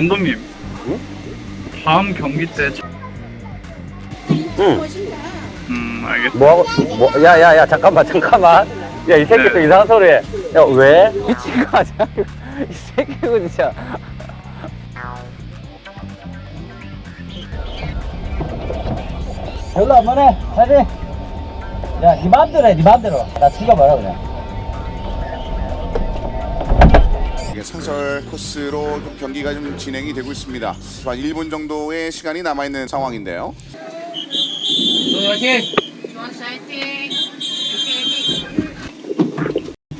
감독님. 응? 다음 경기 때. 응. 알겠어. 야야야 잠깐만. 야 이 새끼 또 네. 이상한 소리 해. 야 왜? 미친 거 아니야? 이 새끼가 진짜. 별로 안 보내. 사진. 야, 니 맘대로 해, 니 맘대로. 나 죽여버려, 그냥. 이게 상설 코스로 경기가 좀 진행이 되고 있습니다. 한 1분 정도의 시간이 남아있는 상황인데요. 화이팅!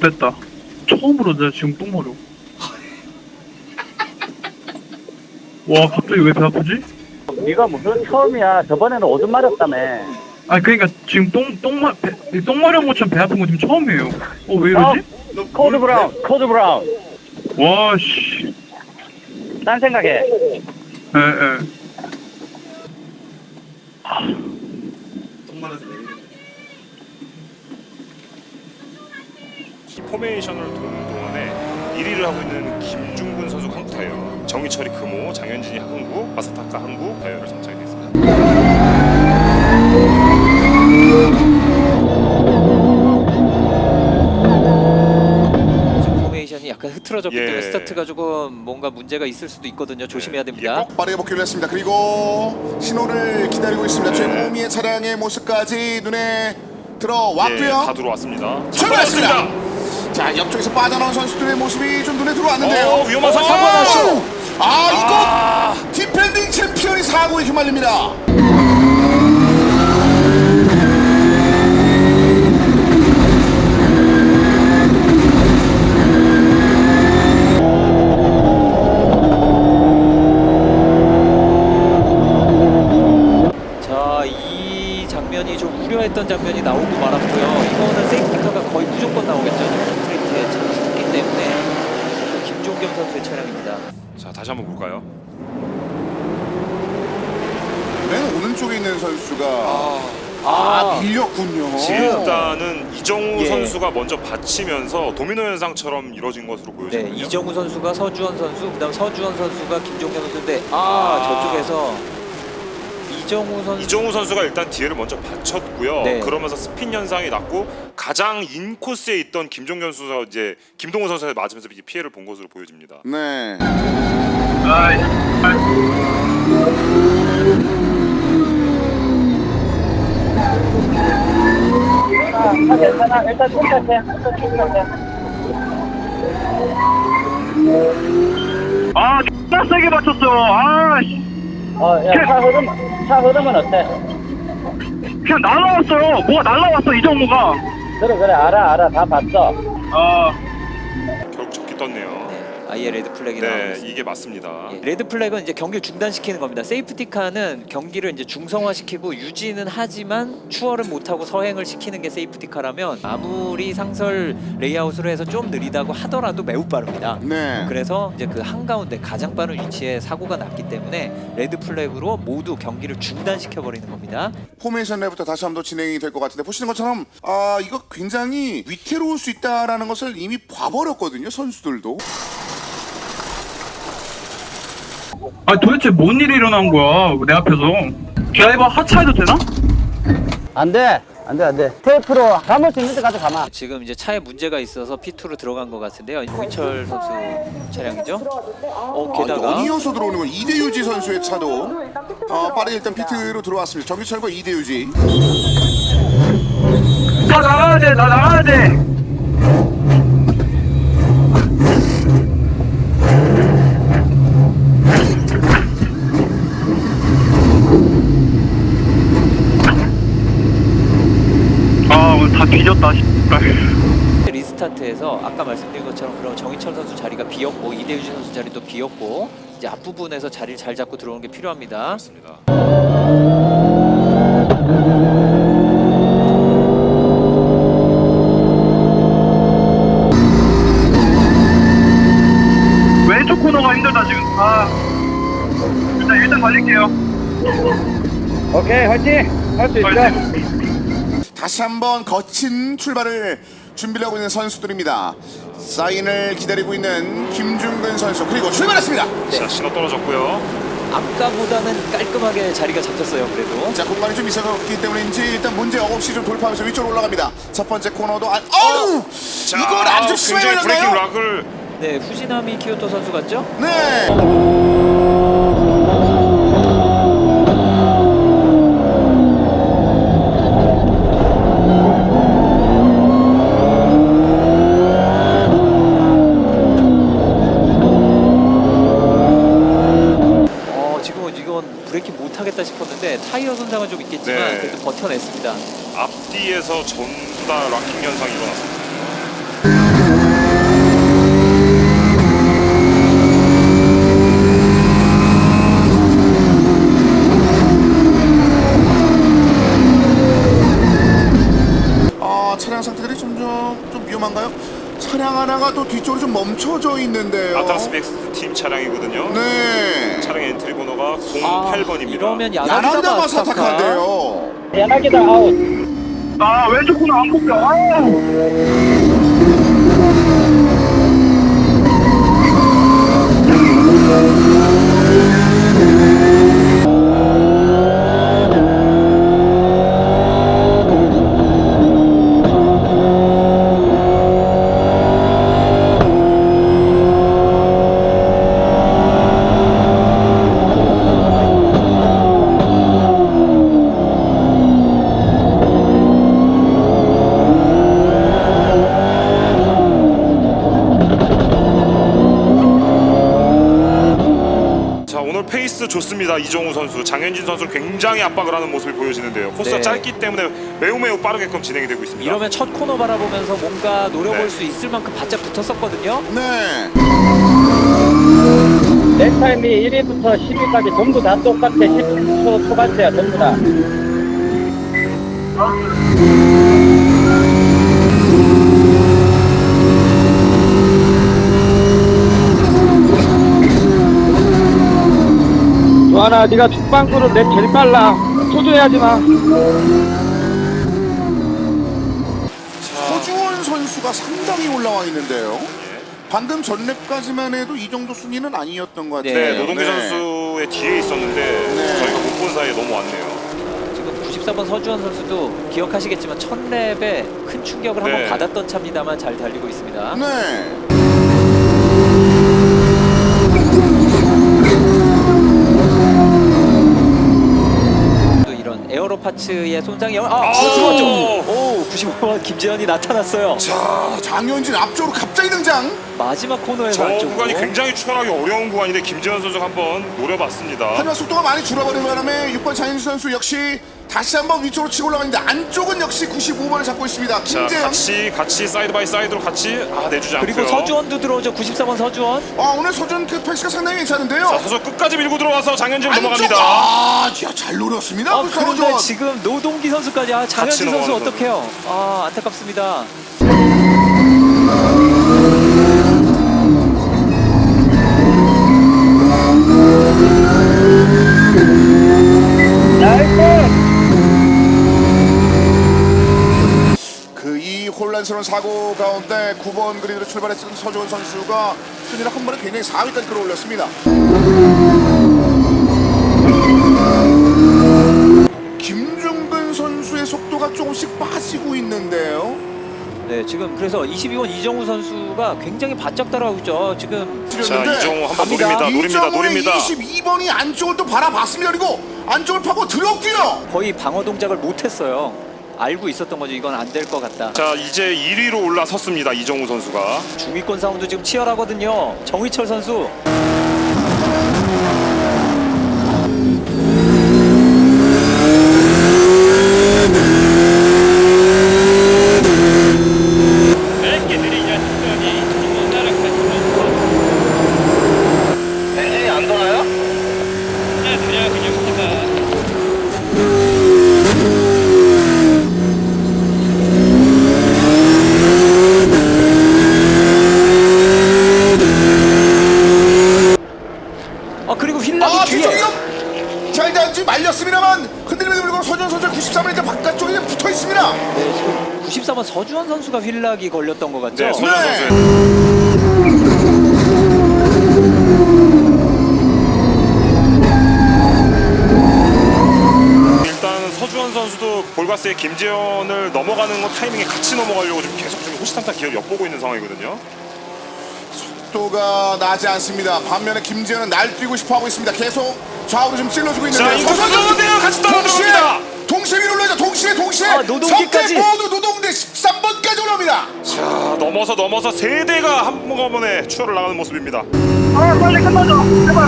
됐다. 처음으로 내가 지금 똥 마려. 와, 갑자기 왜 배 아프지? 니가 무슨 처음이야. 저번에는 오줌 마렸다며. 아니, 그러니까 지금 똥 마려운 것처럼 배 아픈 거 지금 처음이에요. 왜 이러지? 코드 브라운. 와, 씨. 딴 생각해. 에. 포메이션을 도는 동안에 1위를 하고 있는 김중근 선수 한국타이어, 정희철이 금호, 장현진이 한국, 마사타카 한국 타이어를 장착이 되어 있습니다. 포메이션이 약간 흐트러졌기 예. 때문에 스타트가 조금 뭔가 문제가 있을 수도 있거든요. 조심해야 됩니다. 빠르게 복귀를 했습니다. 그리고 신호를 기다리고 있습니다. 최무미의 차량의 모습까지 눈에 들어왔고요. 다 들어왔습니다. 출발했습니다. 자, 옆쪽에서 빠져나온 선수들의 모습이 좀 눈에 들어왔는데요. 위험한 상황. 사고 났죠. 이거 디펜딩 챔피언이 사고에 휘말립니다. 자, 이 장면이 좀 우려했던 장면이 나오고 말았고요. 이거는 세이프티카가 거의 무조건 나오겠죠. 스트레이트에 찼기 때문에. 김종겸 선수의 차량입니다. 자, 다시 한번 볼까요? 맨 오른쪽에 있는 선수가 밀렸군요. 지금 일단은 이정우 예. 선수가 먼저 받치면서 도미노 현상처럼 이루어진 것으로 네, 보여지거든요. 이정우 선수가 서주원 선수, 그다음 서주원 선수가 김종겸 선수인데 저쪽에서 이정우 선수가 일단 뒤에를 먼저 받쳤고요. 네. 그러면서 스핀 현상이 났고 가장 인코스에 있던 김종현 선수가 이제 김동호 선수에 맞으면서 이제 피해를 본 것으로 보여집니다. 네. 아이, 괜찮아. 일단 침착해. 존나 세게 맞췄어. 씨. 차 흐름은 어때? 그냥 날라왔어요. 뭐가 날라왔어, 이정우가. 그래. 알아. 다 봤어. 결국 적기 떴네요. 아예 레드 플래기 나오고 네, 있습니다. 이게 맞습니다. 예, 레드 플래그는 이제 경기를 중단시키는 겁니다. 세이프티카는 경기를 이제 중성화시키고 유지는 하지만 추월은 못하고 서행을 시키는 게 세이프티카라면 아무리 상설 레이아웃으로 해서 좀 느리다고 하더라도 매우 빠릅니다. 네. 그래서 이제 그 한가운데 가장 빠른 위치에 사고가 났기 때문에 레드 플래그로 모두 경기를 중단시켜 버리는 겁니다. 포메이션 랩부터 다시 한번 진행이 될 것 같은데 보시는 것처럼 이거 굉장히 위태로울 수 있다라는 것을 이미 봐버렸거든요, 선수들도. 도대체 뭔 일이 일어난 거야, 내 앞에서. 드라이버 하차해도 되나? 안 돼. 테이프로 감을 수 있는 데까지 가마. 지금 이제 차에 문제가 있어서 P2로 들어간 것 같은데요. 홍희철 선수 차량이죠. 게다가 연이어서 들어오는 건 이대유지 선수의 차도 빠르게 일단 피트로 들어왔습니다. 정규철과 이대유지. 나 나가야 돼. 오늘 다 뒤졌다, 리스타트에서 아까 말씀드린 것처럼 그럼 정희철 선수 자리가 비었고 이대유진 선수 자리도 비었고 이제 앞부분에서 자리를 잘 잡고 들어오는 게 필요합니다. 맞습니다. 왼쪽 코너가 힘들다 지금. 일단 달릴게요. 오케이, 화이팅! 할 수 있어. 다시 한번 거친 출발을 준비하고 있는 선수들입니다. 사인을 기다리고 있는 김중근 선수 그리고 출발했습니다. 자, 신호 떨어졌고요. 아까보다는 깔끔하게 자리가 잡혔어요. 그래도 자, 공간이 좀 있었기 때문인지 일단 문제 없이 좀 돌파하면서 위쪽으로 올라갑니다. 첫 번째 코너도 어우! 자, 이걸 아주 심하게 굉장히 브레이킹 열렸나요? 락을 네, 후지나미 키오토 선수 같죠? 네. 지금은 이건 브레이킹 못하겠다 싶었는데 타이어 손상은 좀 있겠지만 네. 그래도 버텨냈습니다. 앞뒤에서 전부 다 락킹 현상이 일어났습니다. 차량 상태들이 점점 좀 위험한가요? 차량 하나가 또 뒤쪽으로 좀 멈춰져 있는데요. 아트라스 엑스 팀 차량이거든요. 네. 차량 엔트리 번호가 08번입니다. 이러면 야나다 야나기다 마스타카. 마사타카인데요. 야나기다 아웃. 아 왼쪽 코너 안 뽑혀. 페이스 좋습니다. 이정우 선수, 장현진 선수 굉장히 압박을 하는 모습이 보여지는데요. 코스가 네. 짧기 때문에 매우 빠르게끔 진행이 되고 있습니다. 이러면 첫 코너 바라보면서 뭔가 노려볼 네. 수 있을 만큼 바짝 붙었었거든요. 네. 내 타임이 1위부터 10위까지 전부 다 똑같아. 10초 초반대야 전부 다. 조하나, 네가 중방구를 내 제일 빨라. 초조해하지 마. 서주원 선수가 상당히 올라와 있는데요. 예. 방금 전랩까지만 해도 이 정도 순위는 아니었던 것 같아요. 네, 노동기 선수의 뒤에 있었는데 네. 저희가 못 본 사이에 넘어왔네요. 지금 94번 서주원 선수도 기억하시겠지만 첫 랩에 큰 충격을 네. 한번 받았던 차입니다만 잘 달리고 있습니다. 네. 또 이런 에어로 파츠의 손상이 들어왔죠. 오, 95번 김재현이 나타났어요. 자, 장현진 앞쪽으로 갑자기 등장. 마지막 코너에서 저 안쪽으로. 구간이 굉장히 추월하기 어려운 구간인데 김재현 선수가 한번 노려봤습니다. 하지만 속도가 많이 줄어버린 바람에 6번 장현진 선수 역시 다시 한번 위쪽으로 치고 올라가는데 안쪽은 역시 95번을 잡고 있습니다. 자, 김재현. 같이 사이드 바이 사이드로 같이 내주지 않고요. 그리고 서주원도 들어오죠. 94번 서주원. 오늘 서준 그 패스가 상당히 괜찮은데요. 자, 서서 끝까지 밀고 들어와서 장현진 안쪽. 넘어갑니다. 잘 노렸습니다. 그런데 서준. 지금 노동기 선수까지 장현진 선수 넘어가는 어떡해요? 안타깝습니다. 이 혼란스러운 사고 가운데 9번 그리드로 출발했던 서주원 선수가 순위를 한 번에 굉장히 4위까지 끌어올렸습니다. 김중근 선수의 속도가 조금씩 빠지고 있는데요. 네, 지금 그래서 22번 이정우 선수가 굉장히 바짝 따라가고 있죠. 지금 자, 찔렸는데 이정우 한번 갑니다. 노립니다. 22번이 안쪽을 또 바라봤습니다. 그리고 안쪽을 파고 들었고요. 거의 방어 동작을 못했어요. 알고 있었던 거죠. 이건 안 될 것 같다. 자, 이제 1위로 올라섰습니다. 이정우 선수가. 중위권 싸움도 지금 치열하거든요. 정희철 선수. 그리고 휠락이 뒤에. 자, 일단 지금 말렸습니다만 흔들리는 물고 서준 선수 93번 일단 바깥쪽에 붙어 있습니다. 네, 지금 94번 서주원 선수가 휠락이 걸렸던 것 같죠? 네, 서준 네. 선수의 일단 서주원 선수도 볼가스의 김재현을 넘어가는 거 타이밍에 같이 넘어가려고 지금 계속 좀 호시탐탐 기회를 엿보고 있는 상황이거든요. 속도가 나지 않습니다. 반면에 김재현은 날뛰고 싶어하고 있습니다. 계속 좌우로 좀 찔러주고 있는데요. 자, 이거 서주원인데요. 같이 따라들어갑니다. 동시에 위로 올라가죠. 동시에 아, 노동기까지. 석대 모두 노동대 13번까지 올라옵니다. 자, 넘어서 세 대가 한꺼번에 추월을 나가는 모습입니다. 아 빨리 끝나자 제발.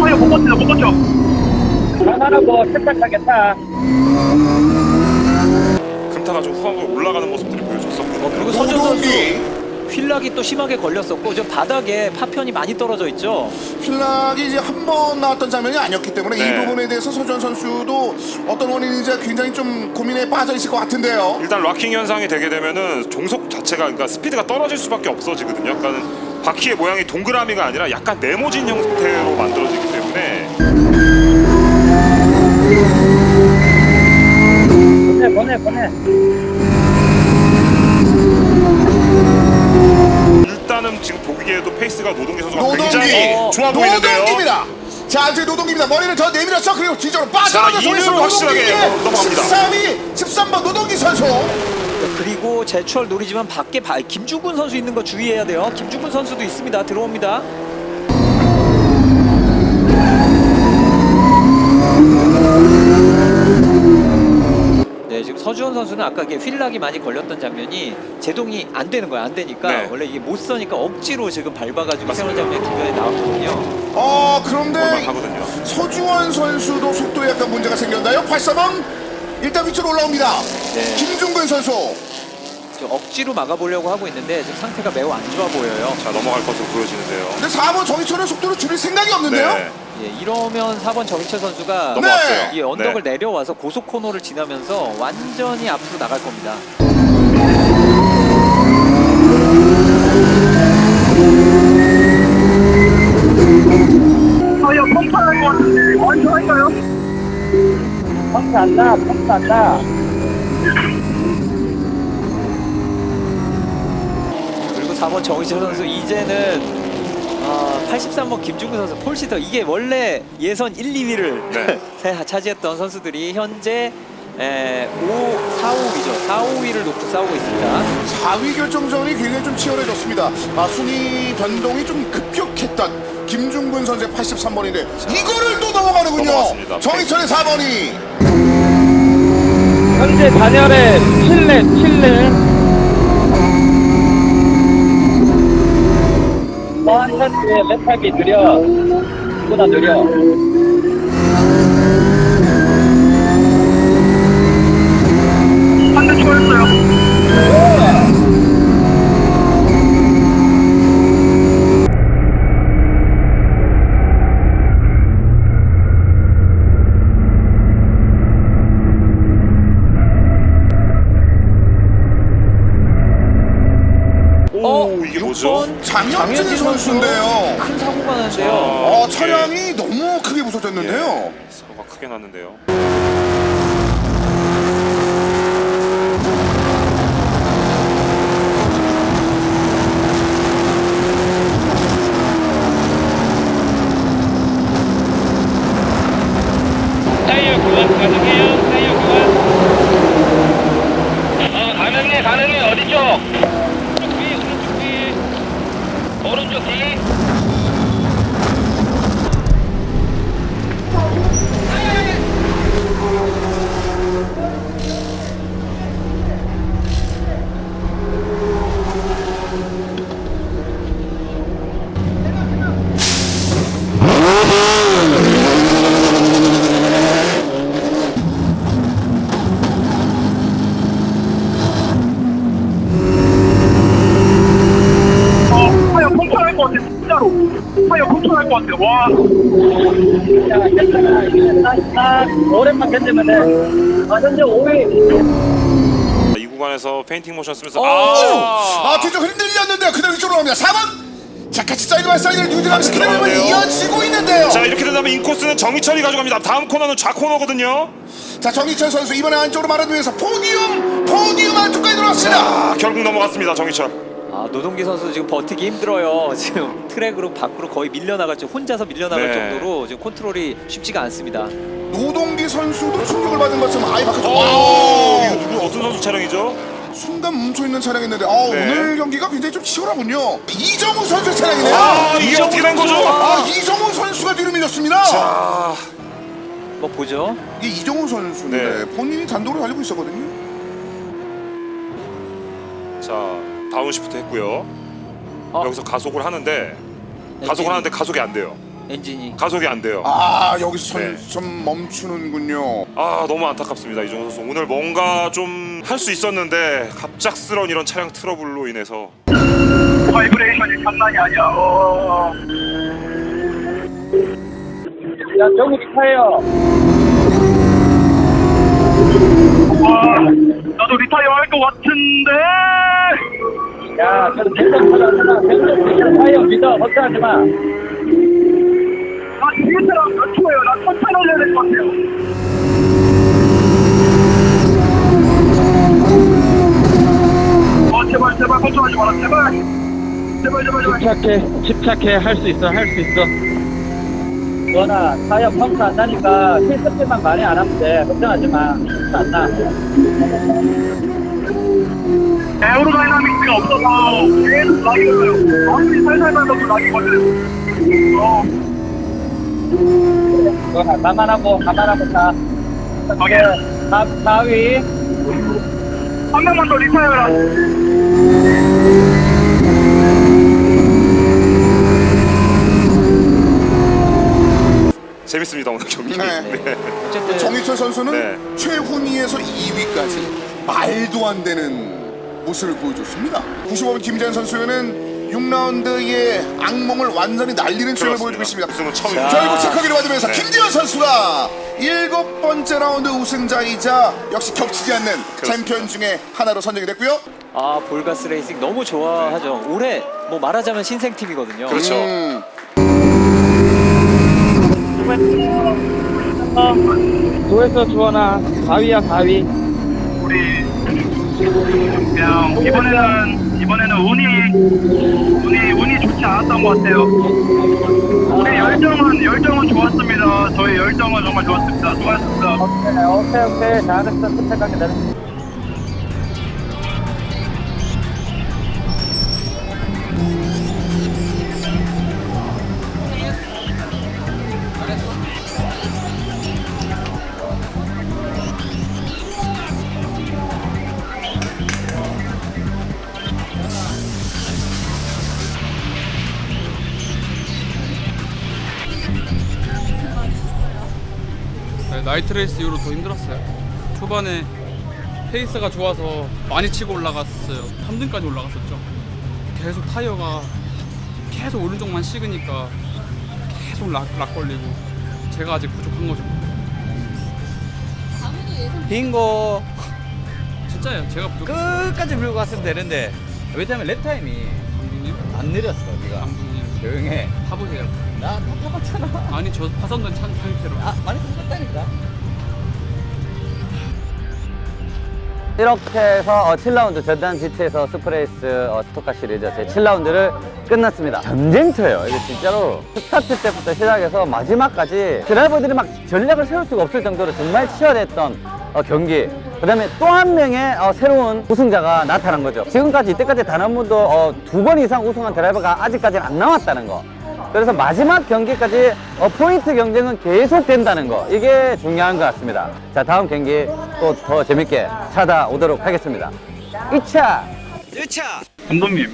아야 못 버텨. 하나라고 착착하겠다. 금타가 좀 후방으로 올라가는 모습들을 보여줬었거든요. 그리고 서주원 선수 노동기 휠락이 또 심하게 걸렸었고 좀 바닥에 파편이 많이 떨어져 있죠. 힐락이 이제 한 번 나왔던 장면이 아니었기 때문에 네. 이 부분에 대해서 서주원 선수도 어떤 원인인지 굉장히 좀 고민에 빠져 있을 것 같은데요. 일단 락킹 현상이 되게 되면은 종속 자체가 그러니까 스피드가 떨어질 수밖에 없어지거든요. 약간 바퀴의 모양이 동그라미가 아니라 약간 네모진 형태로 만들어지기 때문에 보내. 일단은 지금 보기에도 페이스가 노동기 선수가 노동기 굉장히 좋아 보이는데요. 노동기입니다. 자 이제 노동기입니다. 머리를 더 내밀었죠. 그리고 뒤쪽으로 자, 빠져나가서 이대로 확실하게 넘어갑니다. 13번 노동기 선수. 그리고 제추월 노리지만 밖에 김중근 선수 있는 거 주의해야 돼요. 김중근 선수도 있습니다. 들어옵니다. 네, 지금 서주원 선수는 아까 이게 휠락이 많이 걸렸던 장면이 제동이 안 되는 거야. 안 되니까 네. 원래 이게 못 서니까 억지로 지금 밟아가지고 맞습니다. 세월 장면이 두 면에 나왔거든요. 그런데 하거든요. 서주원 선수도 속도에 약간 문제가 생겼나요? 83 일단 위쪽으로 올라옵니다. 네. 김중근 선수. 지금 억지로 막아보려고 하고 있는데 지금 상태가 매우 안 좋아 보여요. 자, 넘어갈 것으로 보여지는데요. 근데 4번 정희철은 속도를 줄일 생각이 없는데요? 네. 예, 이러면 4번 정희철 선수가 넘어왔어요. 이 언덕을 네. 내려와서 고속 코너를 지나면서 완전히 앞으로 나갈 겁니다. 아야 펑크할 것 같은데 완전 할까요? 펑크 안 나. 그리고 4번 정희철 선수 이제는 83번 김중근 선수 폴시더 이게 원래 예선 1, 2위를 네. 차지했던 선수들이 현재 4, 5위죠. 4, 5위를 놓고 싸우고 있습니다. 4위 결정전이 굉장히 좀 치열해졌습니다. 순위 변동이 좀 급격했던 김중근 선수의 83번인데 이거를 또 넘어가는군요. 넘어갔습니다. 정희철의 4번이. 현재 단열의 7렙. 한타트의 랩탑이 느려. 보다 느려. 한 대 초였어요. 이게 뭐죠? 장현진 선수인데요. 큰 사고가 났는데요. 이게- 차량이 너무 크게 부서졌는데요. 예, 사고가 크게 났는데요. 타이어 교환 가능해요? 타이어 교환. 가능해. 어디 쪽? 오른쪽 뒤. 아야 펑크할 것 같아 진짜로. 아야 펑크할 것 같아. 와. 오랜만 견디면 돼. 현재 5위. 이 구간에서 페인팅 모션 쓰면서 뒤쪽 흔들렸는데요. 그대로 이쪽으로 갑니다. 4번 자, 같이 사이드 바이 사이드를 뉴질랜드 시키는 부분이 들어가네요. 이어지고 있는데요. 자 이렇게 된다면 인코스는 정희철이 가져갑니다. 다음 코너는 좌코너거든요. 자, 정희철 선수 이번에 안쪽으로 말하기 위해서 포디움 안쪽까지 들어왔습니다. 자 결국 넘어갔습니다. 정희철. 아, 노동기 선수 지금 버티기 힘들어요. 지금 트랙으로 밖으로 거의 밀려나갈 정 혼자서 밀려나갈 네. 정도로 지금 컨트롤이 쉽지가 않습니다. 노동기 선수도 충격을 받은 것처럼 아예 바깥쪽. 이거 누구 어떤 선수 차량이죠? 순간 멈춰 있는 차량인데 네. 오늘 경기가 굉장히 좀 치열하군요. 이정우 선수의 차량이네요. 이게 어떻게 된 거죠? 이정우 선수가 뒤로 밀렸습니다. 자 뭐 보죠? 이게 이정우 선수인데 네. 본인이 단독으로 달리고 있었거든요. 자 다운시프트 했고요. 여기서 가속을 하는데 가속이 안 돼요. 엔진이 가속이 안 돼요. 아, 여기서 네. 좀 멈추는군요. 아 너무 안타깝습니다. 이종호 선수 오늘 뭔가 좀 할 수 있었는데 갑작스러운 이런 차량 트러블로 인해서 바이브레이션이 장난이 아니야. 야, 정우 타요. 와, 나도 리타이어 할 것 같은데. 야, 저 계속 타요. 믿어. 걱정하지 마. 나 뒤에서랑 몇 초예요? 나 천천히 올려야 될 것 같아요. 제발 걱정하지 마라. 제발. 집착해. 할 수 있어. 너나 타이어 펌프 안 나니까 필수만 많이 안 하면 돼. 걱정하지 마. 안 나. 에어로다이나믹스가 없어서 계속 락이 걸려요. 아무리 살살 밟아도 락이 걸려요. 너나 가만하고 타. 오케이. 4위. 한 명만 더 리타이어라. 재밌습니다 오늘 경기. 네. 어쨌든 정희철 선수는 네. 최훈위에서 2위까지 말도 안 되는 모습을 보여줬습니다. 95번 김재현 선수는 6라운드의 악몽을 완전히 날리는 출연을 보여주고 있습니다. 우승은 처음입니다. 결국 체크기를 받으면서 네. 김재현 선수가 7번째 라운드 우승자이자 역시 겹치지 않는 챔피언 중에 하나로 선정이 됐고요. 아, 볼가스 레이싱 너무 좋아하죠. 올해 뭐 말하자면 신생팀이거든요. 그렇죠. 조회서 주원아. 4위야 4위. 우리 그냥 이번에는 운이 좋지 않았던 것 같아요. 우리 열정은 좋았습니다. 저희 열정은 정말 좋았습니다. 수고하셨습니다. 오케이. 잘했어. 선택하게 되네. 네, 나이트 레이스 이후로 더 힘들었어요. 초반에 페이스가 좋아서 많이 치고 올라갔어요. 3등까지 올라갔었죠. 계속 타이어가 계속 오른쪽만 식으니까 계속 락 걸리고 제가 아직 부족한 거죠. 빙고 진짜예요. 제가 부족했어요. 끝까지 밀고 갔으면 되는데 왜냐면 랩타임이 감독님, 안 느렸어. 네가 감독님 조용해. 타보세요. 나 다 타봤잖아. 아니 저 파선된 상태로. 많이 타봤다니까. 이렇게 해서 7라운드 전단 GT에서 스프레이스 스토카 시리즈 제 7라운드를 끝났습니다. 전쟁터예요. 이게 진짜로 스타트 때부터 시작해서 마지막까지 드라이버들이 막 전략을 세울 수가 없을 정도로 정말 치열했던 경기. 그 다음에 또 한 명의 새로운 우승자가 나타난 거죠. 지금까지 이때까지 단 한 번도 2번 이상 우승한 드라이버가 아직까지는 안 나왔다는 거. 그래서 마지막 경기까지 포인트 경쟁은 계속 된다는 거, 이게 중요한 것 같습니다. 자, 다음 경기 또 더 재밌게 찾아오도록 하겠습니다. 2차! 감독님,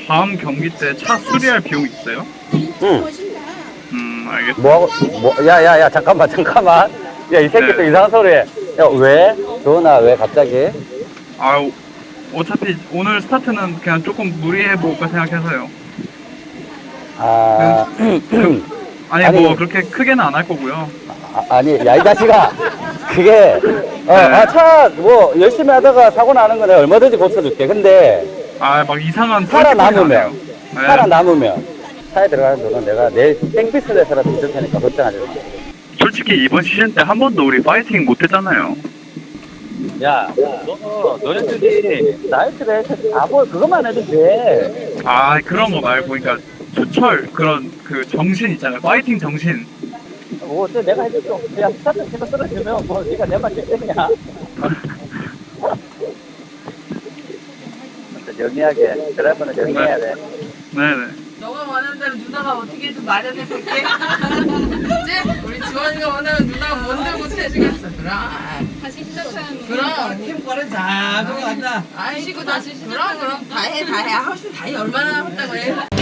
다음 경기 때 차 수리할 비용 있어요? 알겠습니다. 뭐하고, 야, 잠깐만. 야, 이 새끼 또 네. 이상한 소리 해. 야, 왜? 조은아, 왜 갑자기? 어차피 오늘 스타트는 그냥 조금 무리해볼까 생각해서요. 아니, 뭐 그렇게 크게는 안 할 거고요. 아니, 야, 이 자식아. 그게, 차, 열심히 하다가 사고 나는 거는 얼마든지 고쳐줄게. 근데, 막 이상한 살아남으면. 뻘짓거리 안 해요. 살아남으면 차에 들어가는 돈은 내가 내일 땡피스 내서라도 줄 테니까 걱정하지 마. 솔직히 이번 시즌 때 한 번도 우리 파이팅 못했잖아요. 야, 너네들이 나이트레이스 4볼 그것만 해도 돼. 아 그런 거 말고 그러니까 투철 그런 그 정신 있잖아요. 파이팅 정신. 뭐 어때 내가 해줄게. 야 스타트 치고 떨어지면 뭐 네가 내 말 듣겠냐. 영리하게 드라이버는 영리해야 돼. 네네. 너가 원하는 대로 누나가 어떻게든 마련해 볼게. 그치? 우리 지원이가 원하는 누나가 뭔데 못해주겠어. 그럼. 다시 시작하는 그럼. 템포를 잘 들어간다. 아이고 다시 그럼 다 해. 하우스 다 해. 얼마나 했다고 해.